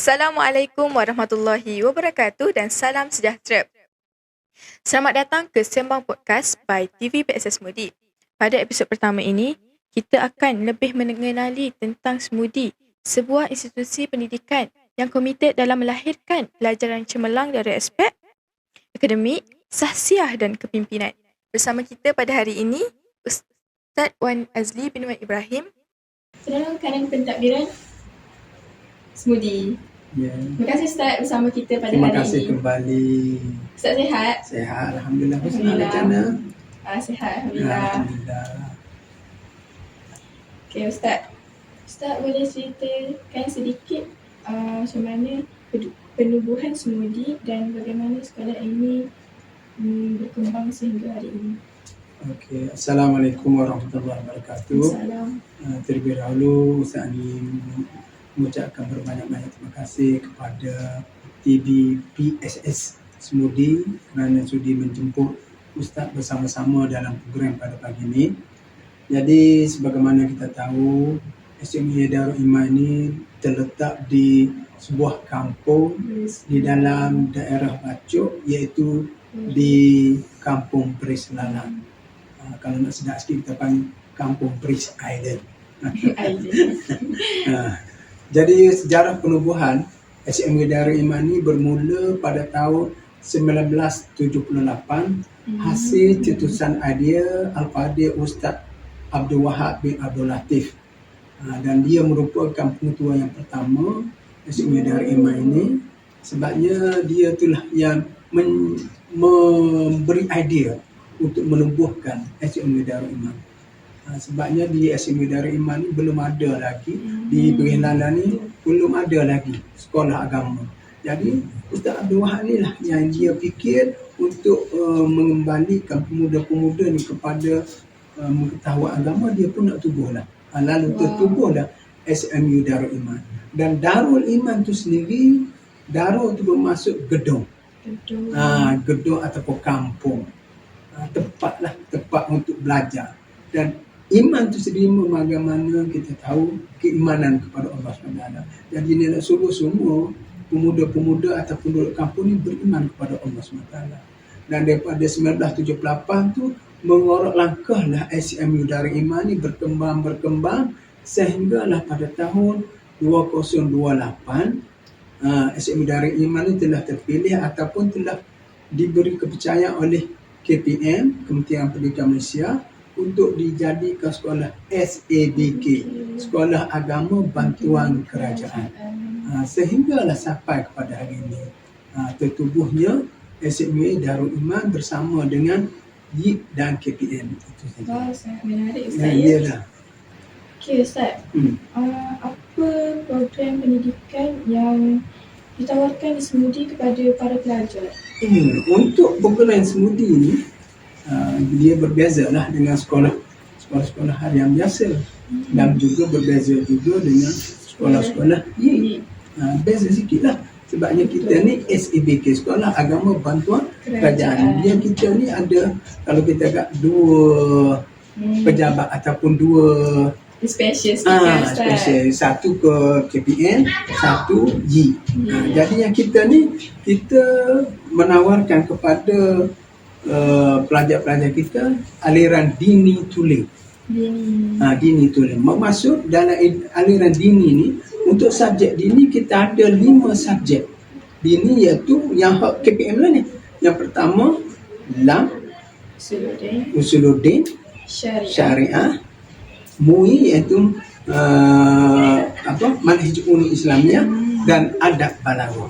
Assalamualaikum warahmatullahi wabarakatuh dan salam sejahtera. Selamat datang ke Sembang Podcast by TV PSS Smudi. Pada episod pertama ini, kita akan lebih mengenali tentang Smudi, sebuah institusi pendidikan yang komited dalam melahirkan pelajaran cemerlang dari aspek akademik, sahsiah dan kepimpinan. Bersama kita pada hari ini, Ustaz Wan Azli bin Wan Ibrahim, dalam kanan pentadbiran Smudi. Ya. Terima kasih Ustaz bersama kita pada Terima hari ini. kasih kembali. Ustaz sihat? Sehat, Alhamdulillah. Alhamdulillah. Macam mana? Sihat, Alhamdulillah. Alhamdulillah. Okay Ustaz. Ustaz boleh ceritakan sedikit macam mana penubuhan Smudi dan bagaimana sekolah ini berkembang sehingga hari ini. Okey, Assalamualaikum warahmatullahi wabarakatuh. Salam. Terlebih dahulu Ustaz Ani mengucapkan berbanyak-banyak terima kasih kepada TV PSS Smudi kerana sudi menjemput Ustaz bersama-sama dalam program pada pagi ini. Jadi sebagaimana kita tahu, SMA Darul Iman ini terletak di sebuah kampung di dalam daerah Bacok, iaitu di Kampung Peris Lalang. Kalau nak sedap sikit kita panggil Kampung Peris Island. Jadi sejarah penubuhan SMA Darul Iman ini bermula pada tahun 1978 hasil cetusan idea Al-Fadhil Ustaz Abdul Wahab bin Abdul Latif. Dan dia merupakan pengetua yang pertama SMA Darul Iman ini, sebabnya dia itulah yang memberi idea untuk menubuhkan SMA Darul Iman. Sebabnya di SMA Darul Iman ni belum ada lagi, di Peris Lalang ni belum ada lagi sekolah agama. Jadi Ustaz Abdul Wahab ni lah yang dia fikir untuk mengembalikan pemuda-pemuda ni kepada mengetahui agama. Dia pun nak tubuhlah. Lalu tertubuhlah SMU Darul Iman. Dan Darul Iman tu sendiri, Darul tu bermaksud gedung. Gedung ataupun kampung. Tempat untuk belajar. Dan iman tu sendiri bagaimana kita tahu keimanan kepada Allah SWT. Jadi dia nak suruh semua pemuda-pemuda atau penduduk kampung ni beriman kepada Allah SWT. Dan daripada 1978 tu mengorok langkahlah SMU Darul Iman ni berkembang sehinggalah pada tahun 2028 SMU Darul Iman ni telah terpilih ataupun telah diberi kepercayaan oleh KPM, Kementerian Pendidikan Malaysia, untuk dijadikan sekolah SABK, Sekolah Agama Bantuan Kerajaan. Sehinggalah sampai kepada hari ini tertubuhnya SMA Darul Iman bersama dengan YIP dan KPM. Itu saja. Wah, sangat menarik Ustaz. Iyalah. Okay Ustaz, apa program pendidikan yang ditawarkan di Smudi kepada para pelajar? Untuk program Smudi ni, dia berbeza lah dengan sekolah-sekolah harian biasa, dan juga berbeza juga dengan sekolah-sekolah beza sikit lah. Sebabnya kita ni SABK, Sekolah Agama Bantuan Kerajaan. Dia kita ni ada, kalau kita agak dua pejabat ataupun dua Spesialis satu ke KPM, satu Y. Jadi yang kita ni, kita menawarkan kepada pelajar-pelajar kita aliran dini tulen. Dini tulen. Maksud dalam aliran dini ni, untuk subjek dini kita ada 5 subjek dini, iaitu yang hak KPM lah ni. Yang pertama Lam, Usuluddin, Syariah, MUI iaitu Manhaj Ulum Islamiyah, dan Adab Balaghah.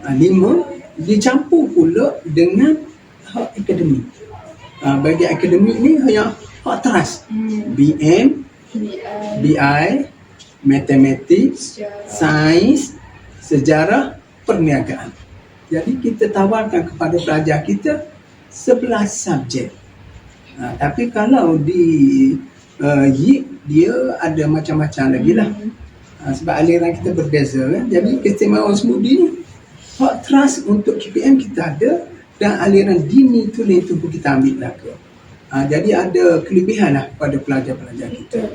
5 dicampur pula dengan hak akademik. Bagi akademik ni yang hak teras, BM, BI, matematik, sains, sejarah, perniagaan. Jadi kita tawarkan kepada pelajar kita 11 subjek. Tapi kalau di YIP dia ada macam-macam lagi lah. Sebab aliran kita berbeza kan. Jadi keistimewaan Smudi ni, hak teras untuk KPM kita ada, dan aliran dini tulen itu pun kita ambil lah ke. Jadi ada kelebihan lah pada pelajar-pelajar kita.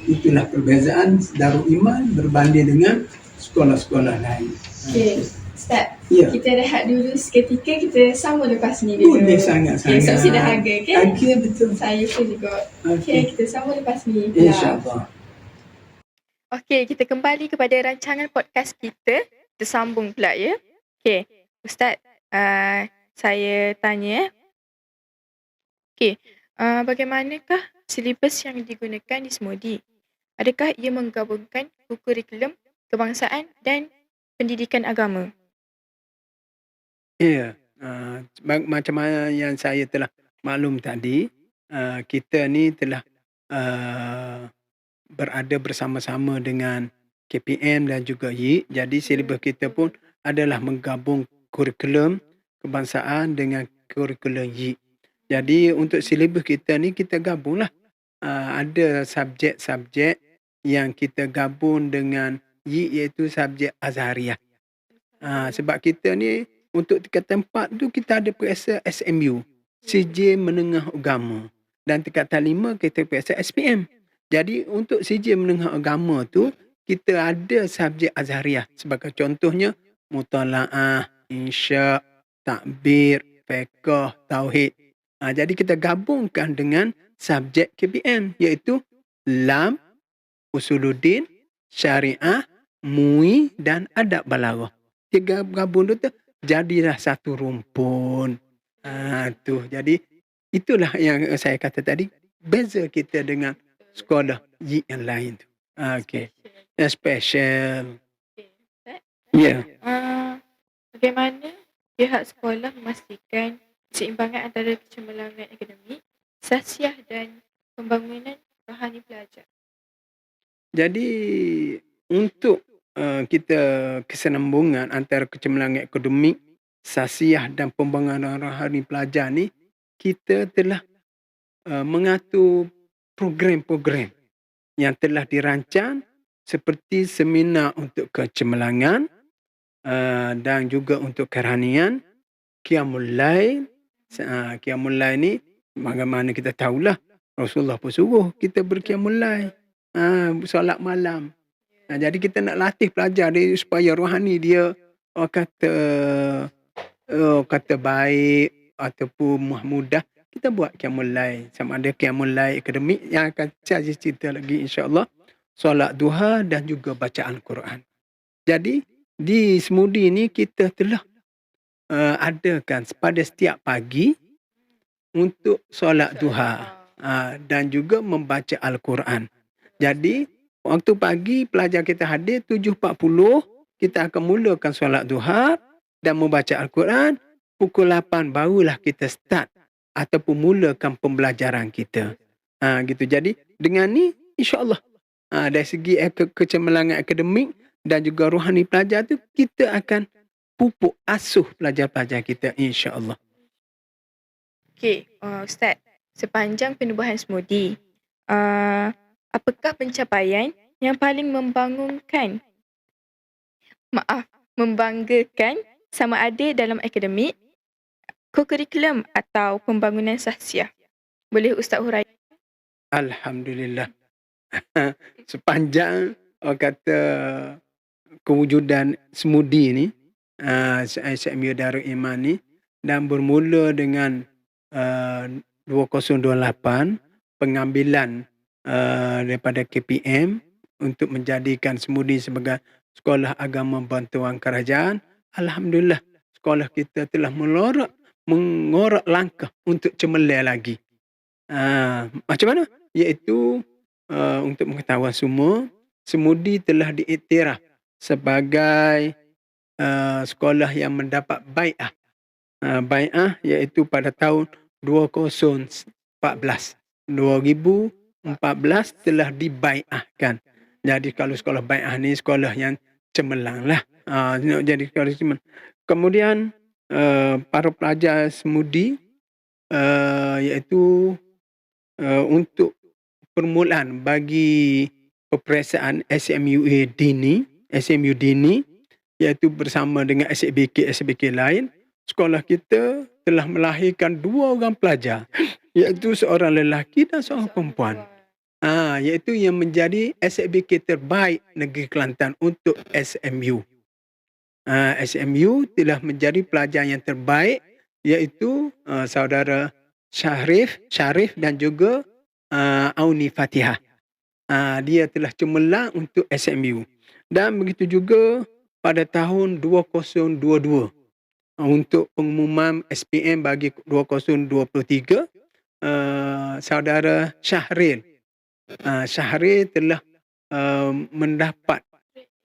Itulah perbezaan Darul Iman berbanding dengan sekolah-sekolah lain. Okey, Ustaz. Ya. Kita rehat dulu seketika, kita sambung lepas ni dulu. Boleh sangat-sangat. Okey, sudah harga, okey? Okey, betul. Saya pun juga. Okey. Okey, kita sambung lepas ni. InsyaAllah. Okey, kita kembali kepada rancangan podcast kita. Kita sambung pula ya. Okey, Ustaz, saya tanya. Okey, bagaimanakah silibus yang digunakan di Semudi? Adakah ia menggabungkan kurikulum kebangsaan dan pendidikan agama? Ya, macam mana yang saya telah maklum tadi, kita ni telah berada bersama-sama dengan KPM dan juga YIK. Jadi silibus kita pun adalah menggabung kurikulum kebangsaan dengan kurikulum YIK. Jadi untuk silibus kita ni kita gabunglah. Ada subjek-subjek yang kita gabung dengan YIK iaitu subjek Azhariah. Sebab kita ni untuk tingkatan 4 tu kita ada periksa SMU, CJ Menengah Agama. Dan tingkatan 5 kita periksa SPM. Jadi untuk CJ Menengah Agama tu kita ada subjek Azhariah. Sebagai contohnya Mutalaah, Insya, Takbir, Fiqh, Tauhid. Jadi kita gabungkan dengan subjek KPM iaitu Lam, Usuluddin, Syariah, MUI dan Adab Balaghah. Tiga gabung tu jadilah satu rumpun. Tu. Jadi itulah yang saya kata tadi, beza kita dengan sekolah YIK yang lain tu. Okey. Yang special. Ya. Bagaimana pihak sekolah memastikan keseimbangan antara kecemerlangan akademik, sasiah dan pembangunan rohani pelajar? Jadi untuk kita kesinambungan antara kecemerlangan akademik, sasiah dan pembangunan rohani pelajar ni, kita telah mengatur program-program yang telah dirancang seperti seminar untuk kecemerlangan dan juga untuk kerohanian, Qiyamul Lail. Qiyamul Lail ni bagaimana kita tahulah Rasulullah pun suruh kita berqiyamul lail, solat malam. Jadi kita nak latih pelajar dia supaya rohani dia kata baik ataupun mudah, kita buat qiyamul lail. Sama ada qiyamul lail akademik yang akan saya cerita lagi insya-Allah, solat duha dan juga bacaan Quran. Jadi di Semudi ni kita telah adakan pada setiap pagi untuk solat duha dan juga membaca Al-Quran. Jadi waktu pagi pelajar kita hadir 7.40, kita akan mulakan solat duha dan membaca Al-Quran. Pukul 8 barulah kita start ataupun mulakan pembelajaran kita. Gitu. Jadi dengan ni insya-Allah dari segi kecemerlangan akademik dan juga rohani pelajar tu, kita akan pupuk asuh pelajar-pelajar kita insya-Allah. Okey, Ustaz, sepanjang penubuhan Semudi, apakah pencapaian yang paling membanggakan sama ada dalam akademik, kurikulum atau pembangunan sasiah? Boleh Ustaz huraikan? Alhamdulillah. Sepanjang kata kewujudan Semudi ni, SMU Darul Iman ni, dan bermula dengan 2028 pengambilan daripada KPM untuk menjadikan Semudi sebagai sekolah agama bantuan kerajaan. Alhamdulillah, sekolah kita telah mengorak langkah untuk cemerlang lagi. Macam mana? Iaitu untuk mengetahui semua, Semudi telah diiktiraf sebagai sekolah yang mendapat bai'ah. Bai'ah iaitu pada tahun 2014 telah dibai'ahkan. Jadi kalau sekolah bai'ah ni sekolah yang cemerlang lah. Jadi sekolah cemerlang. Kemudian para pelajar Semudi iaitu untuk permulaan bagi peperiksaan SMU dini iaitu bersama dengan SBK lain, sekolah kita telah melahirkan 2 orang pelajar, iaitu seorang lelaki dan seorang perempuan. Iaitu yang menjadi SABK terbaik negeri Kelantan untuk SMU. SMU telah menjadi pelajar yang terbaik, iaitu saudara Syarif dan juga Auni Fatihah. Dia telah cemerlang untuk SMU. Dan begitu juga pada tahun 2022 untuk pengumuman SPM bagi 2023, saudara Syahril telah mendapat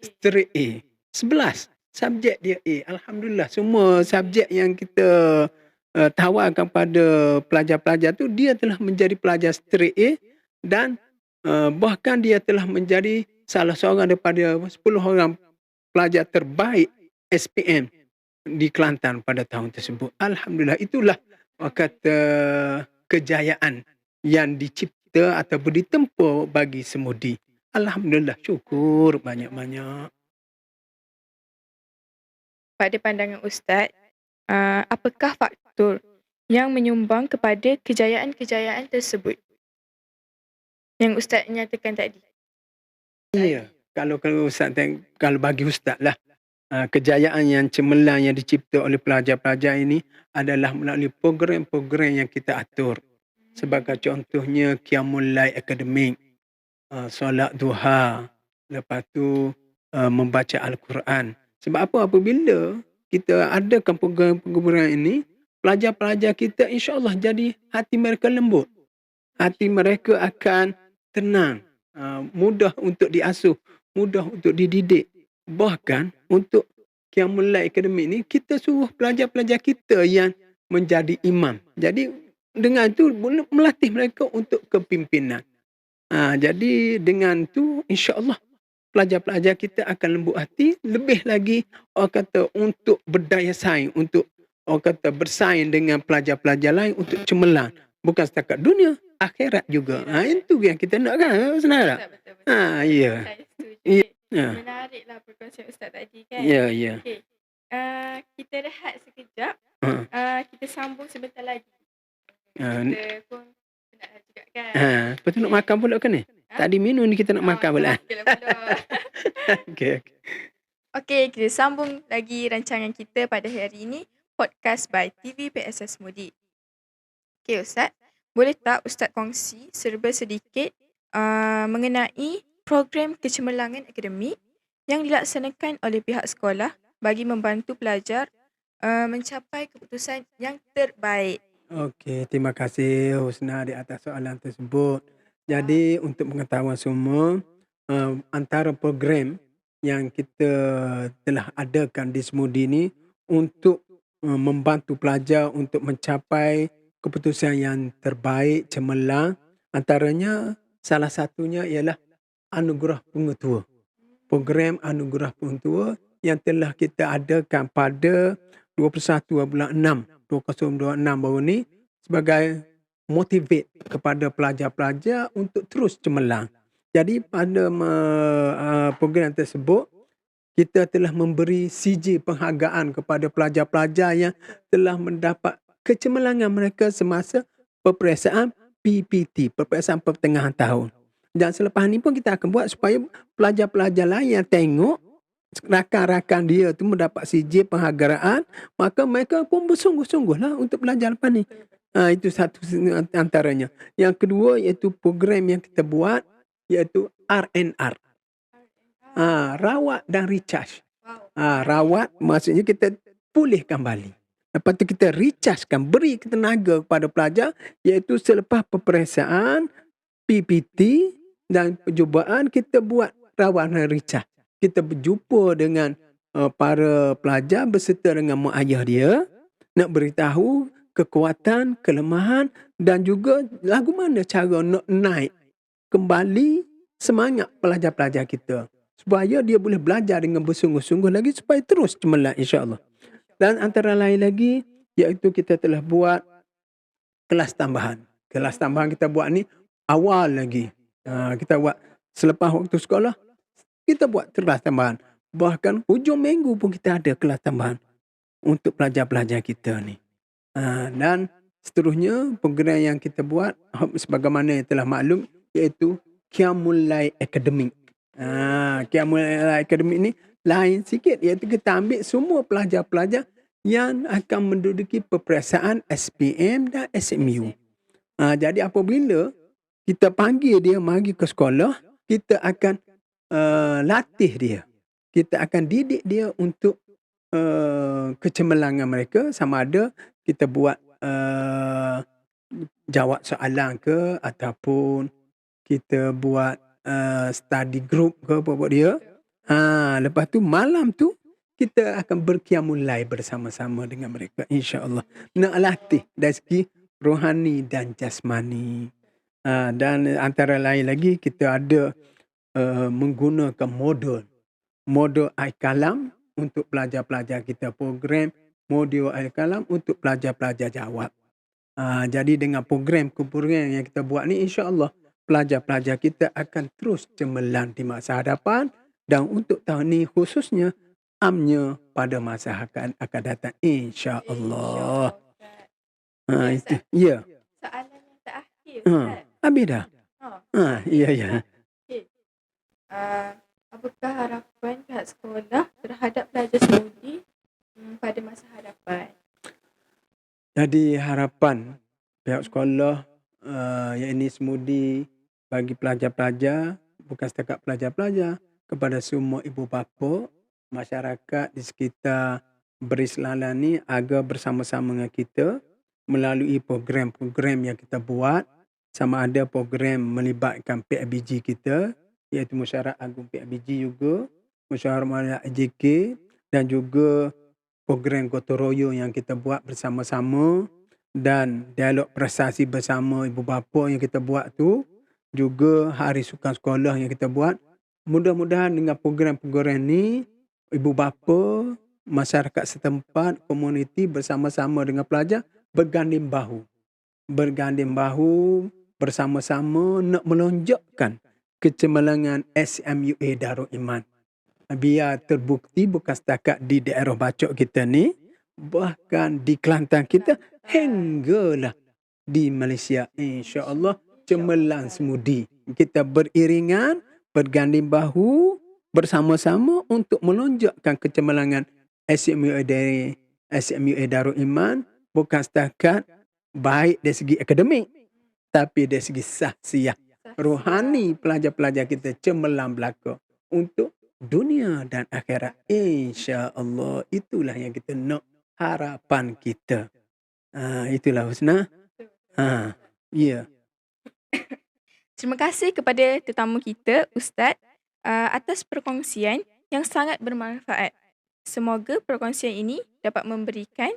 straight A. 11 subjek dia A. Alhamdulillah, semua subjek yang kita tawarkan pada pelajar-pelajar tu, dia telah menjadi pelajar straight A, dan bahkan dia telah menjadi salah seorang daripada 10 orang pelajar terbaik SPM di Kelantan pada tahun tersebut. Alhamdulillah, itulah kata kejayaan yang dicipta ataupun ditempuh bagi semudi. Alhamdulillah, syukur banyak-banyak. Pada pandangan Ustaz, apakah faktor yang menyumbang kepada kejayaan-kejayaan tersebut yang Ustaz nyatakan tadi? Ya, kalau Ustaz, kalau bagi Ustaz lah, kejayaan yang cemerlang yang dicipta oleh pelajar-pelajar ini adalah melalui program-program yang kita atur. Sebagai contohnya Qiyamul Lail Akademik, solat duha, lepas tu membaca Al-Quran. Sebab apa? Apabila kita adakan program-program ini, pelajar-pelajar kita insya-Allah jadi hati mereka lembut. Hati mereka akan tenang, mudah untuk diasuh, mudah untuk dididik. Bahkan untuk Qiyamul Lail Akademik ni, kita suruh pelajar-pelajar kita yang menjadi imam. Jadi dengan itu melatih mereka untuk kepimpinan. Jadi dengan tu insya-Allah pelajar-pelajar kita akan lembut hati, lebih lagi orang kata untuk berdaya saing, untuk orang kata bersaing dengan pelajar-pelajar lain untuk cemerlang. Bukan setakat dunia, akhirat juga. Itu yang kita nak kan, sebenarnya. Betul. Ya. Saya setuju. Ya. Menariklah perkongsian Ustaz tadi kan. Ya. Okey. Kita rehat sekejap. Kita sambung sebentar lagi. Kita pun penat juga kan. Lepas tu nak makan pula kan ni? Tadi minum ni kita nak makan pula. Okey. Okey, kita sambung lagi rancangan kita pada hari ini, podcast by TV PSS Mudi. Okey Ustaz, boleh tak Ustaz kongsi serba sedikit mengenai program kecemerlangan akademik yang dilaksanakan oleh pihak sekolah bagi membantu pelajar mencapai keputusan yang terbaik? Okey, terima kasih Husna di atas soalan tersebut. Jadi untuk pengetahuan semua, antara program yang kita telah adakan di Semudi ni untuk membantu pelajar untuk mencapai keputusan yang terbaik, cemerlang, antaranya salah satunya ialah Anugerah Pengetua. Program Anugerah Pengetua yang telah kita adakan pada 21 bulan 6 2026 baru ni, sebagai motivate kepada pelajar-pelajar untuk terus cemerlang. Jadi pada program tersebut, kita telah memberi CJ penghargaan kepada pelajar-pelajar yang telah mendapat kecemerlangan mereka semasa peperiksaan PPT, peperiksaan pertengahan tahun. Dan selepas ni pun kita akan buat supaya pelajar-pelajar lain yang tengok rakan-rakan dia tu mendapat CJ penghargaan, maka mereka pun bersungguh-sungguhlah untuk belajar lepas ni. Itu satu antaranya. Yang kedua iaitu program yang kita buat iaitu RNR. Rawat dan recharge. Rawat maksudnya kita pulihkan balik. Lepas tu kita rechargekan, beri tenaga kepada pelajar, iaitu selepas peperiksaan PPT dan percubaan kita buat rawat dan recharge. Kita berjumpa dengan para pelajar beserta dengan mak ayah dia, nak beritahu kekuatan, kelemahan dan juga lagu mana cara nak naik kembali semangat pelajar-pelajar kita, supaya dia boleh belajar dengan bersungguh-sungguh lagi supaya terus cemerlang insya-Allah. Dan antara lain lagi iaitu kita telah buat kelas tambahan. Kelas tambahan kita buat ni awal lagi. Kita buat selepas waktu sekolah, kita buat kelas tambahan. Bahkan hujung minggu pun kita ada kelas tambahan untuk pelajar-pelajar kita ni. Dan seterusnya program yang kita buat sebagaimana yang telah maklum iaitu Qiyamul Lail Akademik. Qiyamul Lail Akademik ni lain sikit, iaitu kita ambil semua pelajar-pelajar yang akan menduduki peperiksaan SPM dan SMU. Jadi apabila kita panggil dia mari ke sekolah, kita akan latih dia. Kita akan didik dia untuk kecemerlangan mereka, sama ada kita buat jawab soalan ke, ataupun kita buat study group ke apa buat dia. Lepas tu malam tu kita akan berqiyamul lail bersama-sama dengan mereka, insya-Allah. Nak latih dari segi rohani dan jasmani. Dan antara lain lagi kita ada menggunakan modul Al-Kalam untuk pelajar-pelajar kita, program modul Al-Kalam untuk pelajar-pelajar jawab. Jadi dengan program yang kita buat ni, insya-Allah pelajar-pelajar kita akan terus cemerlang di masa hadapan, dan untuk tahun ni khususnya amnya pada masa akan datang, insya-Allah. Itu. Ya. Soalan yang terakhir, Habis dah. Ya. Okay. Apakah harapan pihak sekolah terhadap pelajar semudi pada masa hadapan? Jadi harapan pihak sekolah yang ini semudi bagi pelajar-pelajar, bukan setakat pelajar-pelajar, kepada semua ibu bapa, masyarakat di sekitar berislalan ni agar bersama-sama dengan kita melalui program-program yang kita buat, sama ada program melibatkan PIBG kita, iaitu Mesyuarat Agung PIBG juga, Mesyuarat Mualaf AJK, dan juga program gotong royong yang kita buat bersama-sama, dan dialog prestasi bersama ibu bapa yang kita buat tu, juga hari sukan sekolah yang kita buat. Mudah-mudahan dengan program-program ni, ibu bapa, masyarakat setempat, komuniti bersama-sama dengan pelajar berganding bahu bersama-sama nak melonjakkan kecemerlangan SMUA Darul Iman. Biar terbukti bukan setakat di daerah Bacok kita ni, bahkan di Kelantan kita, hinggalah di Malaysia, insya-Allah cemerlang semudi. Kita beriringan, berganding bahu bersama-sama untuk melonjakkan kecemerlangan SMUA Darul Iman, bukan setakat baik dari segi akademik, tapi dari segi sahsiah rohani pelajar-pelajar kita cemerlang belaka untuk dunia dan akhirat, insya-Allah. Itulah yang kita nak, harapan kita. Itulah Husna. Ya. Terima kasih kepada tetamu kita, Ustaz, atas perkongsian yang sangat bermanfaat. Semoga perkongsian ini dapat memberikan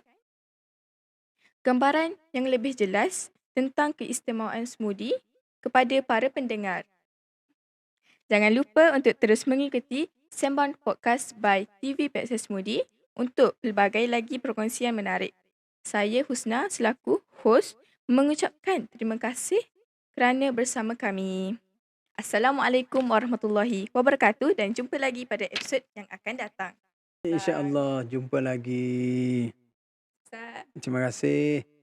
gambaran yang lebih jelas tentang keistimewaan semudi kepada para pendengar. Jangan lupa untuk terus mengikuti Sembang Podcast by TV PXS Semudi untuk pelbagai lagi perkongsian menarik. Saya Husna selaku hos mengucapkan terima kasih kerana bersama kami. Assalamualaikum warahmatullahi wabarakatuh, dan jumpa lagi pada episod yang akan datang. InsyaAllah jumpa lagi. Ustaz. Terima kasih.